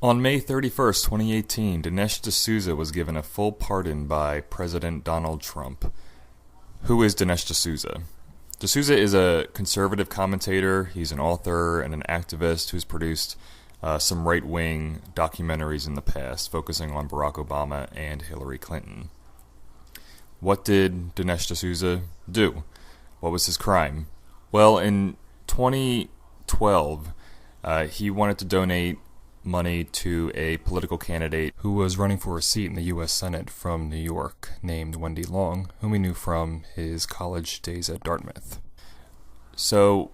On May 31st, 2018, Dinesh D'Souza was given a full pardon by President Donald Trump. Who is Dinesh D'Souza? D'Souza is a conservative commentator. He's an author and an activist who's produced some right-wing documentaries in the past, focusing on Barack Obama and Hillary Clinton. What did Dinesh D'Souza do? What was his crime? Well, in 2012, he wanted to donate money to a political candidate who was running for a seat in the U.S. Senate from New York, named Wendy Long, whom he knew from his college days at Dartmouth. So,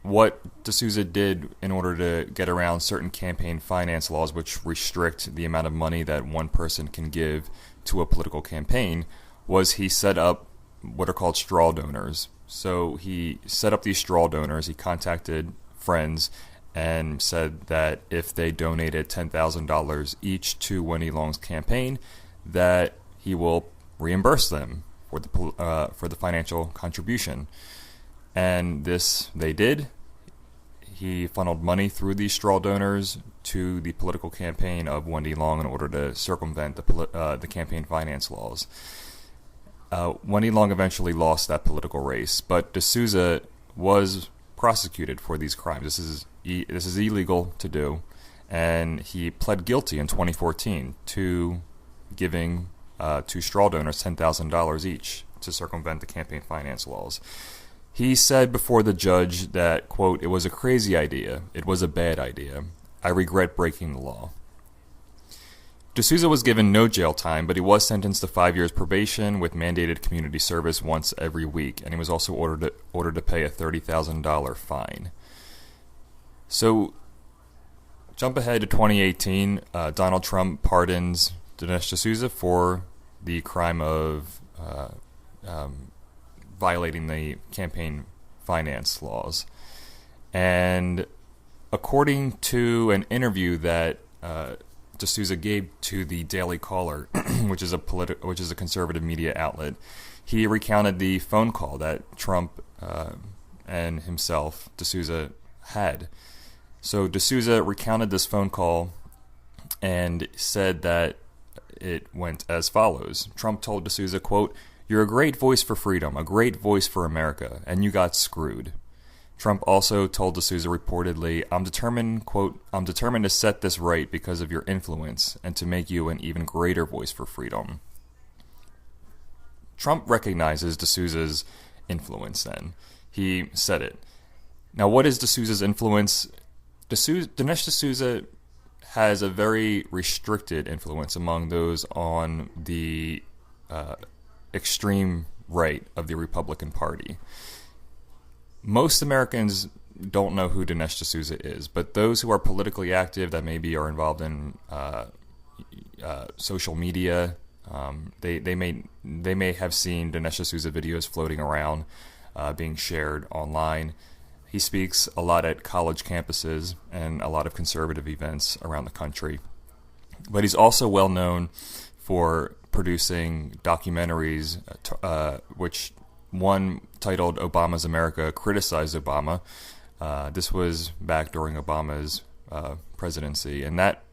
what D'Souza did in order to get around certain campaign finance laws which restrict the amount of money that one person can give to a political campaign was he set up what are called straw donors. So he set up these straw donors. He contacted friends and said that if they donated $10,000 each to Wendy Long's campaign, that he will reimburse them for the financial contribution. And this they did. He funneled money through these straw donors to the political campaign of Wendy Long in order to circumvent the campaign finance laws. Wendy Long eventually lost that political race, but D'Souza was prosecuted for these crimes. This is illegal to do, and he pled guilty in 2014 to giving to straw donors $10,000 each to circumvent the campaign finance laws. He said before the judge that, quote, "It was a crazy idea. It was a bad idea. I regret breaking the law." D'Souza was given no jail time, but he was sentenced to 5 years probation with mandated community service once every week, and he was also ordered to pay a $30,000 fine. So, jump ahead to 2018. Donald Trump pardons Dinesh D'Souza for the crime of violating the campaign finance laws. And according to an interview that D'Souza gave to the Daily Caller, which is a conservative media outlet, he recounted the phone call that Trump and himself, D'Souza, had. So D'Souza recounted this phone call and said that it went as follows. Trump told D'Souza, quote, "You're a great voice for freedom, a great voice for America, and you got screwed." Trump also told D'Souza reportedly, I'm determined to set this right because of your influence and to make you an even greater voice for freedom." Trump recognizes D'Souza's influence then. He said it. Now, what is D'Souza's influence? Dinesh D'Souza has a very restricted influence among those on the extreme right of the Republican Party. Most Americans don't know who Dinesh D'Souza is, but those who are politically active that maybe are involved in social media, they may have seen Dinesh D'Souza videos floating around, being shared online. He speaks a lot at college campuses and a lot of conservative events around the country. But he's also well known for producing documentaries, which one titled Obama's America criticized Obama. This was back during Obama's presidency, and that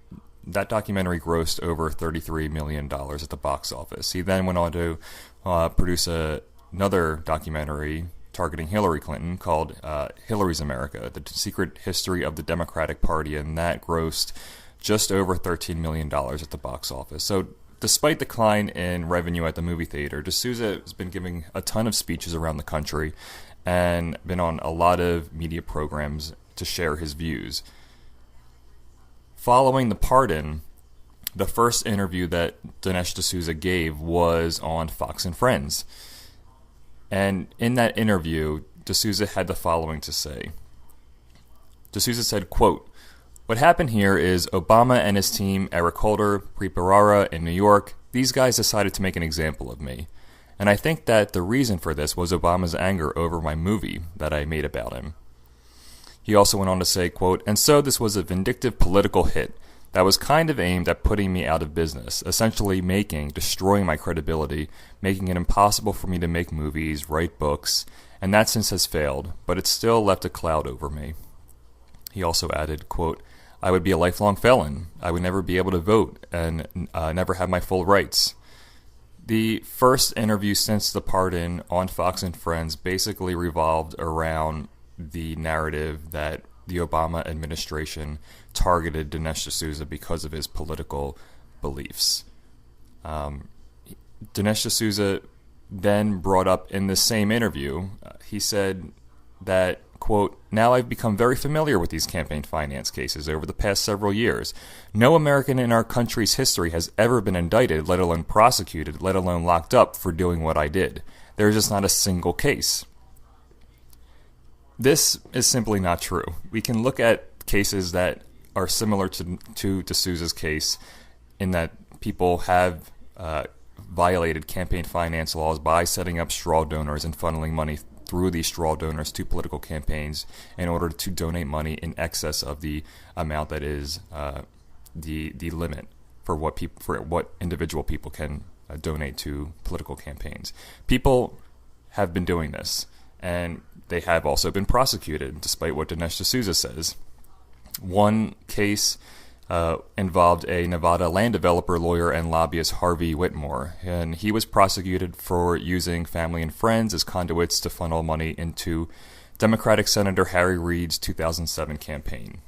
documentary grossed over $33 million at the box office. He then went on to produce another documentary targeting Hillary Clinton called Hillary's America, The Secret History of the Democratic Party, and that grossed just over $13 million at the box office. So despite the decline in revenue at the movie theater, D'Souza has been giving a ton of speeches around the country and been on a lot of media programs to share his views. Following the pardon, the first interview that Dinesh D'Souza gave was on Fox and Friends. And in that interview, D'Souza had the following to say. D'Souza said, quote, "What happened here is Obama and his team, Eric Holder, Preet Bharara in New York, these guys decided to make an example of me. And I think that the reason for this was Obama's anger over my movie that I made about him." He also went on to say, quote, "And so this was a vindictive political hit that was kind of aimed at putting me out of business, essentially destroying my credibility, making it impossible for me to make movies, write books, and that since has failed, but it still left a cloud over me." He also added, quote, I would be a lifelong felon. I would never be able to vote and never have my full rights. The first interview since the pardon on Fox and Friends basically revolved around the narrative that the Obama administration targeted Dinesh D'Souza because of his political beliefs. Dinesh D'Souza then brought up in the same interview, he said that, quote, "Now I've become very familiar with these campaign finance cases over the past several years. No American in our country's history has ever been indicted, let alone prosecuted, let alone locked up for doing what I did. There's just not a single case." This is simply not true. We can look at cases that are similar to D'Souza's case in that people have violated campaign finance laws by setting up straw donors and funneling money through these straw donors to political campaigns in order to donate money in excess of the amount that is the limit for what individual people can donate to political campaigns. People have been doing this, and they have also been prosecuted, despite what Dinesh D'Souza says. One case involved a Nevada land developer, lawyer, and lobbyist, Harvey Whitmore, and he was prosecuted for using family and friends as conduits to funnel money into Democratic Senator Harry Reid's 2007 campaign.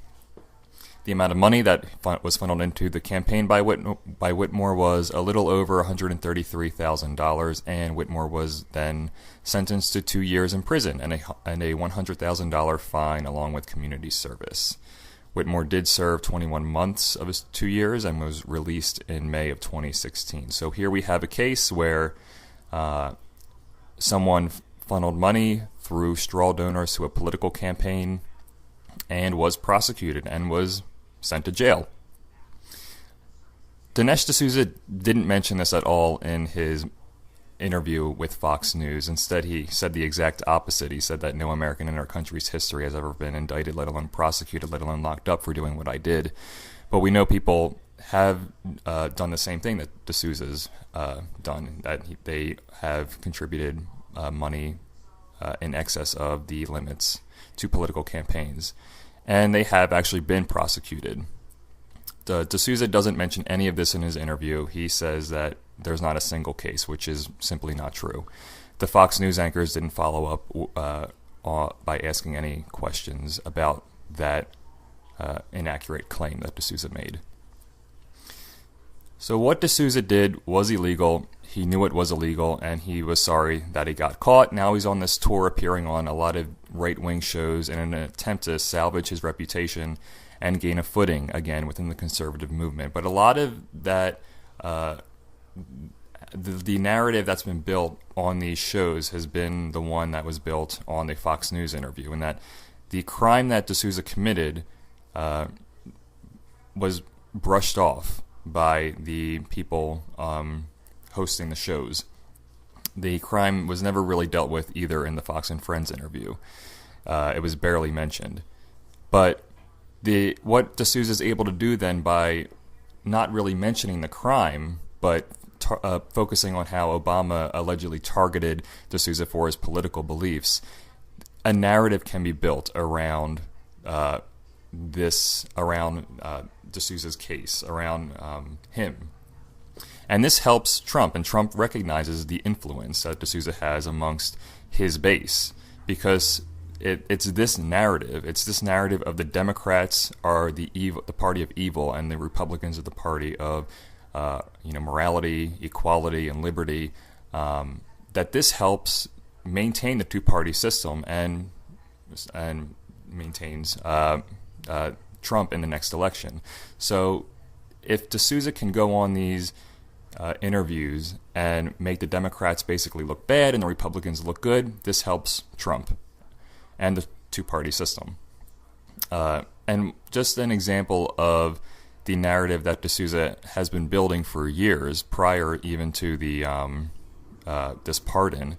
The amount of money that was funneled into the campaign by Whitmore was a little over $133,000, and Whitmore was then sentenced to 2 years in prison and a $100,000 fine along with community service. Whitmore did serve 21 months of his 2 years and was released in May of 2016. So here we have a case where someone funneled money through straw donors to a political campaign and was prosecuted and was sent to jail. Dinesh D'Souza didn't mention this at all in his interview with Fox News. Instead, he said the exact opposite. He said that no American in our country's history has ever been indicted, let alone prosecuted, let alone locked up for doing what I did. But we know people have done the same thing that D'Souza's done, that they have contributed money in excess of the limits to political campaigns. And they have actually been prosecuted. D'Souza doesn't mention any of this in his interview. He says that there's not a single case, which is simply not true. The Fox News anchors didn't follow up by asking any questions about that inaccurate claim that D'Souza made. So what D'Souza did was illegal. He knew it was illegal, and he was sorry that he got caught. Now he's on this tour appearing on a lot of right-wing shows in an attempt to salvage his reputation and gain a footing again within the conservative movement. But a lot of that, the narrative that's been built on these shows has been the one that was built on the Fox News interview, and that the crime that D'Souza committed was brushed off by the people hosting the shows. The crime was never really dealt with either in the Fox and Friends interview. It was barely mentioned. But what D'Souza is able to do then by not really mentioning the crime, but focusing on how Obama allegedly targeted D'Souza for his political beliefs, a narrative can be built around D'Souza's case, around him. And this helps Trump, and Trump recognizes the influence that D'Souza has amongst his base, because it's this narrative of the Democrats are the party of evil, and the Republicans are the party of morality, equality, and liberty. That this helps maintain the two-party system and maintains Trump in the next election. So if D'Souza can go on these interviews and make the Democrats basically look bad and the Republicans look good, this helps Trump and the two-party system. And just an example of the narrative that D'Souza has been building for years, prior even to the this pardon.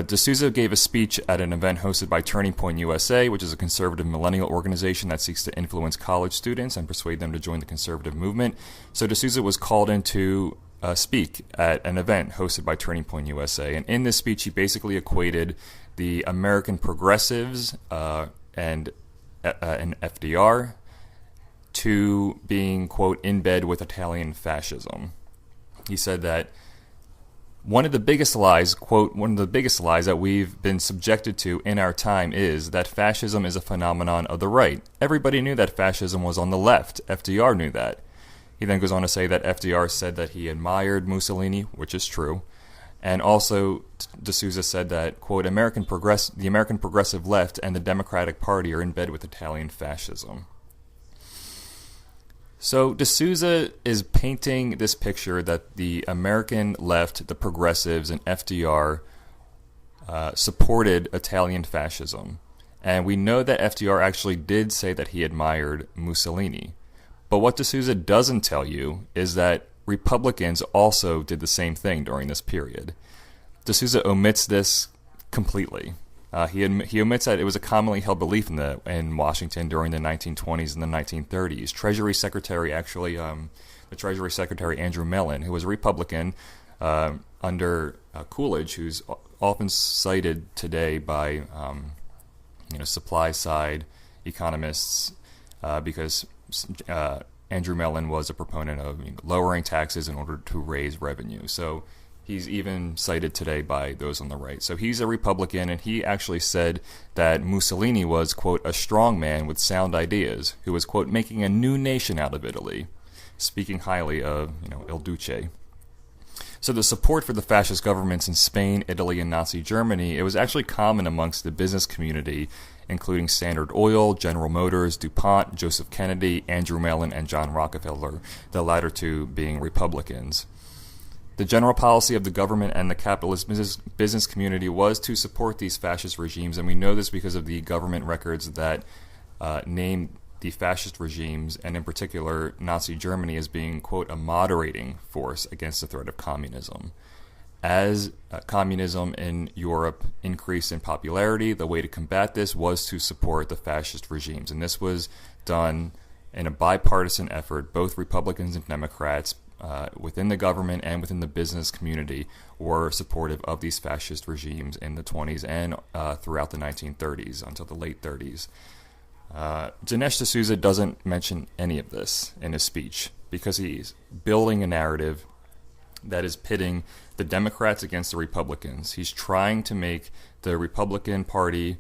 D'Souza gave a speech at an event hosted by Turning Point USA, which is a conservative millennial organization that seeks to influence college students and persuade them to join the conservative movement. So D'Souza was called in to speak at an event hosted by Turning Point USA. And in this speech, he basically equated the American progressives and FDR to being, quote, in bed with Italian fascism. He said that one of the biggest lies, quote, one of the biggest lies that we've been subjected to in our time is that fascism is a phenomenon of the right. Everybody knew that fascism was on the left. FDR knew that. He then goes on to say that FDR said that he admired Mussolini, which is true. And also, D'Souza said that, quote, the American progressive left and the Democratic Party are in bed with Italian fascism. So D'Souza is painting this picture that the American left, the progressives, and FDR supported Italian fascism. And we know that FDR actually did say that he admired Mussolini. But what D'Souza doesn't tell you is that Republicans also did the same thing during this period. D'Souza omits this completely. He omits that it was a commonly held belief in Washington during the 1920s and the 1930s. Treasury Secretary, the Treasury Secretary Andrew Mellon, who was a Republican under Coolidge, who's often cited today by supply side economists because Andrew Mellon was a proponent of lowering taxes in order to raise revenue. So he's even cited today by those on the right. So he's a Republican, and he actually said that Mussolini was, quote, a strong man with sound ideas, who was, quote, making a new nation out of Italy, speaking highly of, Il Duce. So the support for the fascist governments in Spain, Italy, and Nazi Germany, it was actually common amongst the business community, including Standard Oil, General Motors, DuPont, Joseph Kennedy, Andrew Mellon, and John Rockefeller, the latter two being Republicans. The general policy of the government and the capitalist business community was to support these fascist regimes, and we know this because of the government records that name the fascist regimes, and in particular Nazi Germany, as being, quote, a moderating force against the threat of communism. As communism in Europe increased in popularity, the way to combat this was to support the fascist regimes, and this was done in a bipartisan effort. Both Republicans and Democrats within the government and within the business community were supportive of these fascist regimes in the 20s and throughout the 1930s until the late 30s. Dinesh D'Souza doesn't mention any of this in his speech because he's building a narrative that is pitting the Democrats against the Republicans. He's trying to make the Republican Party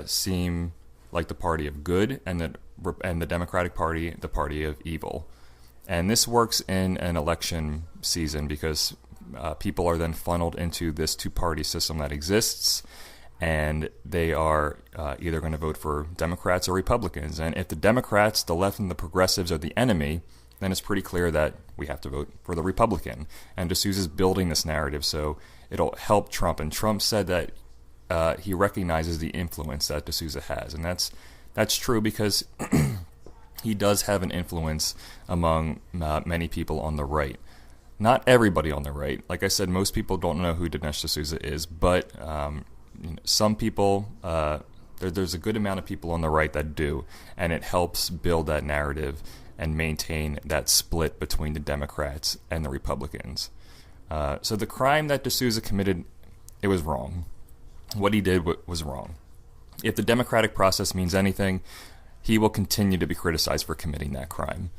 seem like the party of good, and the Democratic Party the party of evil. And this works in an election season because people are then funneled into this two-party system that exists, and they are either going to vote for Democrats or Republicans. And if the Democrats, the left, and the progressives are the enemy, then it's pretty clear that we have to vote for the Republican. And D'Souza's building this narrative so it'll help Trump. And Trump said that he recognizes the influence that D'Souza has. And that's true because he does have an influence among many people on the right. Not everybody on the right. Like I said, most people don't know who Dinesh D'Souza is, but some people, there's a good amount of people on the right that do, and it helps build that narrative and maintain that split between the Democrats and the Republicans. So the crime that D'Souza committed, it was wrong. What he did was wrong. If the democratic process means anything, he will continue to be criticized for committing that crime.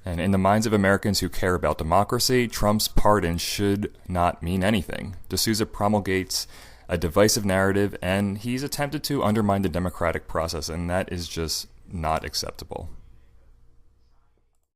And in the minds of Americans who care about democracy, Trump's pardon should not mean anything. D'Souza promulgates a divisive narrative, and he's attempted to undermine the democratic process, and that is just not acceptable.